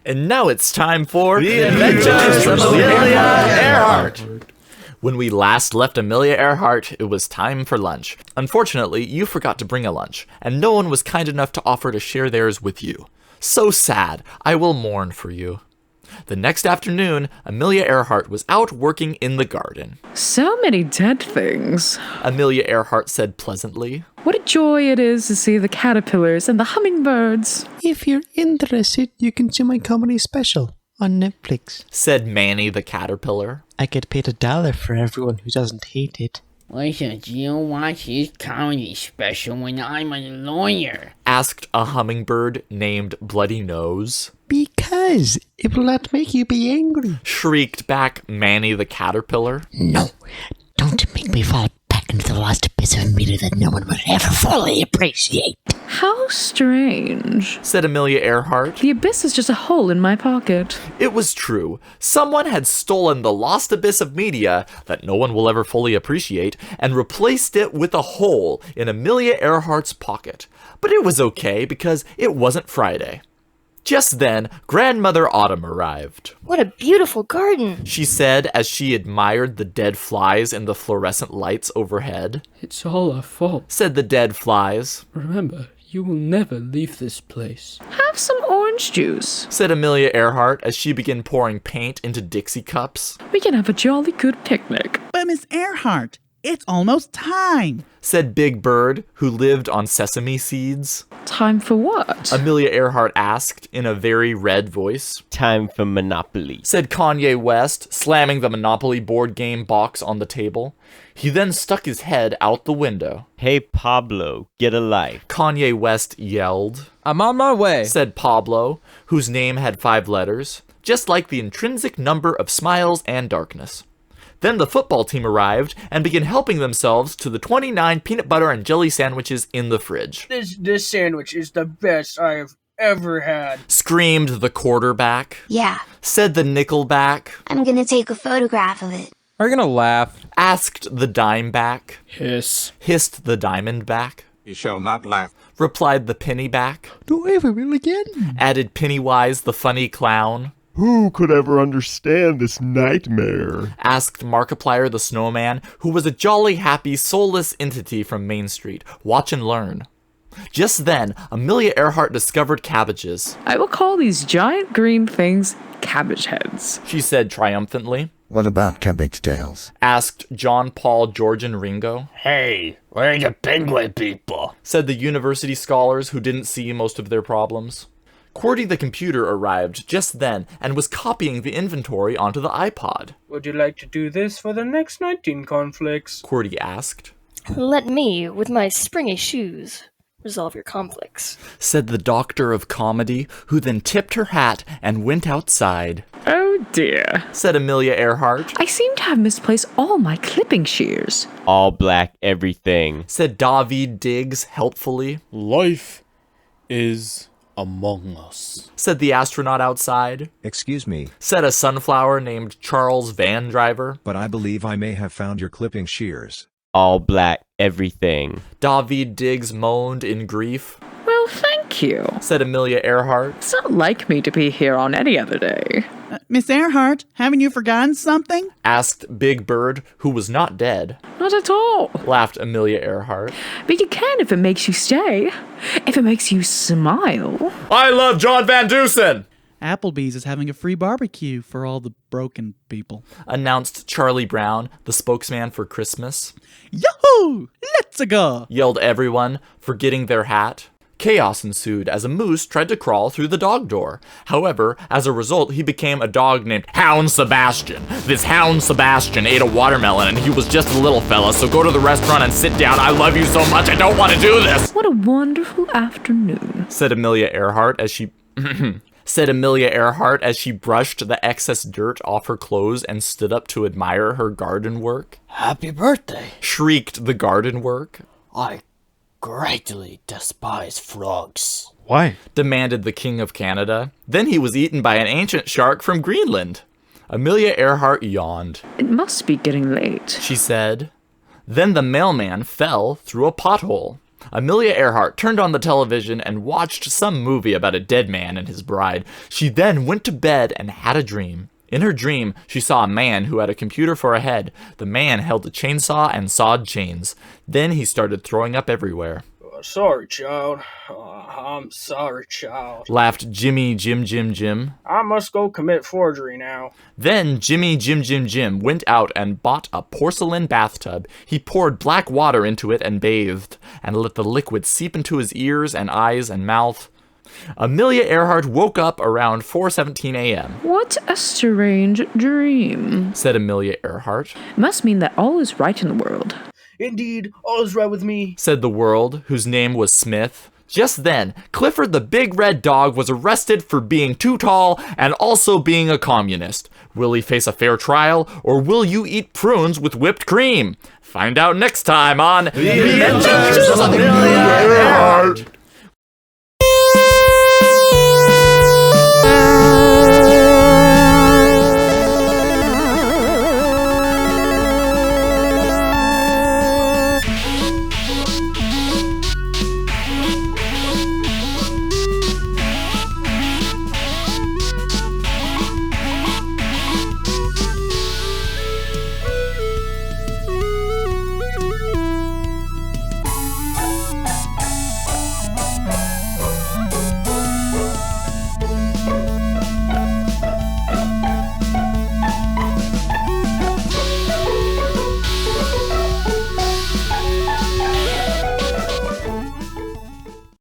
And now it's time for The Adventures of Amelia Earhart. When we last left Amelia Earhart, it was time for lunch. Unfortunately, you forgot to bring a lunch, and no one was kind enough to offer to share theirs with you. So sad. I will mourn for you. The next afternoon, Amelia Earhart was out working in the garden. So many dead things. Amelia Earhart said pleasantly. What a joy it is to see the caterpillars and the hummingbirds. If you're interested, you can see my comedy special on Netflix, said Manny the caterpillar. I get paid $1 for everyone who doesn't hate it. Why should you watch his comedy special when I'm a lawyer? Asked a hummingbird named Bloody Nose. Because it will not make you be angry. Shrieked back Manny the caterpillar. No, don't make me fall back into the lost abyss of media that no one will ever fully appreciate. How strange, said Amelia Earhart. The abyss is just a hole in my pocket. It was true. Someone had stolen the lost abyss of media that no one will ever fully appreciate and replaced it with a hole in Amelia Earhart's pocket. But it was okay because it wasn't Friday. Just then, Grandmother Autumn arrived. What a beautiful garden, she said as she admired the dead flies in the fluorescent lights overhead. It's all our fault, said the dead flies. Remember, you will never leave this place. Have some orange juice, said Amelia Earhart as she began pouring paint into Dixie cups. We can have a jolly good picnic. But Miss Earhart, it's almost time, said Big Bird, who lived on sesame seeds. Time for what? Amelia Earhart asked in a very red voice. Time for Monopoly, said Kanye West, slamming the Monopoly board game box on the table. He then stuck his head out the window. Hey Pablo, get a life, Kanye West yelled. I'm on my way, said Pablo, whose name had 5 letters, just like the intrinsic number of smiles and darkness. Then the football team arrived and began helping themselves to the 29 peanut butter and jelly sandwiches in the fridge. This sandwich is the best I have ever had, screamed the quarterback. Yeah, said the nickelback. I'm gonna take a photograph of it. Are you gonna laugh? Asked the dimeback. Hiss, hissed the diamondback. You shall not laugh, replied the pennyback. Don't ever will again, added Pennywise the funny clown. Who could ever understand this nightmare? Asked Markiplier the snowman, who was a jolly, happy, soulless entity from Main Street. Watch and learn. Just then, Amelia Earhart discovered cabbages. I will call these giant green things cabbage heads, she said triumphantly. What about cabbage tails? Asked John, Paul, George, and Ringo. Hey, where are the penguin people? Said the university scholars who didn't see most of their problems. QWERTY the computer arrived just then and was copying the inventory onto the iPod. Would you like to do this for the next 19 conflicts? QWERTY asked. Let me, with my springy shoes, resolve your conflicts, said the doctor of comedy, who then tipped her hat and went outside. Oh dear, said Amelia Earhart. I seem to have misplaced all my clipping shears. All black everything, said David Diggs helpfully. Life is among us, said the astronaut outside. Excuse me, said a sunflower named Charles Van Driver. But I believe I may have found your clipping shears. All black everything, David Diggs moaned in grief. Well, thank you, said Amelia Earhart. It's not like me to be here on any other day. Miss Earhart, haven't you forgotten something? Asked Big Bird, who was not dead. Not at all, laughed Amelia Earhart. But you can if it makes you stay. If it makes you smile. I love John Van Dusen! Applebee's is having a free barbecue for all the broken people, announced Charlie Brown, the spokesman for Christmas. Yahoo! Let's go! Yelled everyone, forgetting their hat. Chaos ensued as a moose tried to crawl through the dog door. However, as a result, he became a dog named Hound Sebastian. This Hound Sebastian ate a watermelon and he was just a little fella, so go to the restaurant and sit down. I love you so much, I don't want to do this! What a wonderful afternoon, said Amelia Earhart as she... said Amelia Earhart as she brushed the excess dirt off her clothes and stood up to admire her garden work. Happy birthday, shrieked the garden work. I greatly despise frogs. Why? Demanded the King of Canada. Then he was eaten by an ancient shark from Greenland. Amelia Earhart yawned. It must be getting late, she said. Then the mailman fell through a pothole. Amelia Earhart turned on the television and watched some movie about a dead man and his bride. She then went to bed and had a dream. In her dream, she saw a man who had a computer for a head. The man held a chainsaw and sawed chains. Then he started throwing up everywhere. Sorry, child. I'm sorry, child. Laughed Jimmy Jim. I must go commit forgery now. Then Jimmy Jim went out and bought a porcelain bathtub. He poured black water into it and bathed, and let the liquid seep into his ears and eyes and mouth. Amelia Earhart woke up around 4:17 a.m. What a strange dream, said Amelia Earhart. Must mean that all is right in the world. Indeed, all is right with me, said the world, whose name was Smith. Just then, Clifford the big red dog was arrested for being too tall and also being a communist. Will he face a fair trial, or will you eat prunes with whipped cream? Find out next time on The Adventures of Amelia Earhart.